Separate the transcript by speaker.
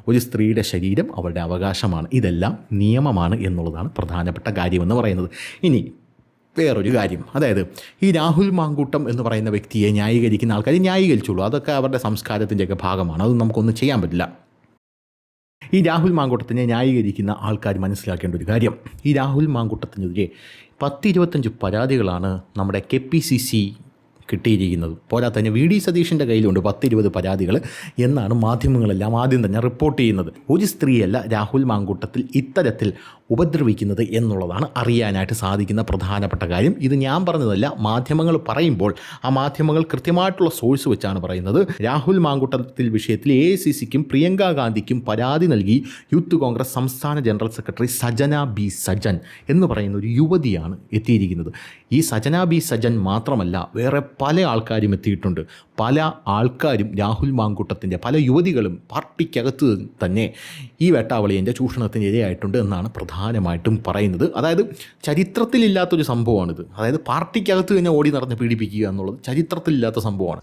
Speaker 1: ഒരു സ്ത്രീയുടെ ശരീരം അവളുടെ അവകാശമാണ്, ഇതെല്ലാം നിയമമാണ് എന്നുള്ളതാണ് പ്രധാനപ്പെട്ട കാര്യമെന്ന് പറയുന്നത്. ഇനി വേറൊരു കാര്യം, അതായത് ഈ രാഹുൽ മാങ്കൂട്ടം എന്ന് പറയുന്ന വ്യക്തിയെ ന്യായീകരിക്കുന്ന ആൾക്കാർ ന്യായീകരിച്ചുള്ളൂ, അതൊക്കെ അവരുടെ സംസ്കാരത്തിൻ്റെയൊക്കെ ഭാഗമാണ്, അതൊന്നും നമുക്കൊന്നും ചെയ്യാൻ പറ്റില്ല. ഈ രാഹുൽ മാങ്കൂട്ടത്തിനെ ന്യായീകരിക്കുന്ന ആൾക്കാർ മനസ്സിലാക്കേണ്ട ഒരു കാര്യം, ഈ രാഹുൽ മാങ്കൂട്ടത്തിനെതിരെ 10-25 പരാതികളാണ് നമ്മുടെ KPCC കിട്ടിയിരിക്കുന്നത്. പോരാതെ തന്നെ VD സതീഷിൻ്റെ കയ്യിലുണ്ട് 10-20 പരാതികൾ എന്നാണ് മാധ്യമങ്ങളെല്ലാം ആദ്യം തന്നെ റിപ്പോർട്ട് ചെയ്യുന്നത്. ഒരു സ്ത്രീയല്ല രാഹുൽ മാങ്കൂട്ടത്തിൽ ഇത്തരത്തിൽ ഉപദ്രവിക്കുന്നത് എന്നുള്ളതാണ് അറിയാനായിട്ട് സാധിക്കുന്ന പ്രധാനപ്പെട്ട കാര്യം. ഇത് ഞാൻ പറഞ്ഞതല്ല, മാധ്യമങ്ങൾ പറയുമ്പോൾ ആ മാധ്യമങ്ങൾ കൃത്യമായിട്ടുള്ള സോഴ്സ് വെച്ചാണ് പറയുന്നത്. രാഹുൽ മാങ്കൂട്ടത്തിൽ വിഷയത്തിൽ AICCക്കും പ്രിയങ്ക ഗാന്ധിക്കും പരാതി നൽകി യൂത്ത് കോൺഗ്രസ് സംസ്ഥാന general secretary Sajana B Sajan എന്ന് പറയുന്ന ഒരു യുവതിയാണ് എത്തിയിരിക്കുന്നത്. ഈ സജന B സജൻ മാത്രമല്ല, വേറെ പല ആൾക്കാരും എത്തിയിട്ടുണ്ട്. പല ആൾക്കാരും രാഹുൽ മാങ്കൂട്ടത്തിൻ്റെ, പല യുവതികളും പാർട്ടിക്കകത്ത് തന്നെ ഈ വേട്ടാവളിയൻ്റെ ചൂഷണത്തിന് ഇരയായിട്ടുണ്ട് എന്നാണ് പ്രധാനമായിട്ടും പറയുന്നത്. അതായത് ചരിത്രത്തിലില്ലാത്തൊരു സംഭവമാണിത്. അതായത് പാർട്ടിക്കകത്ത് തന്നെ ഓടി നടന്ന് പീഡിപ്പിക്കുക എന്നുള്ളത് ചരിത്രത്തിലില്ലാത്ത സംഭവമാണ്.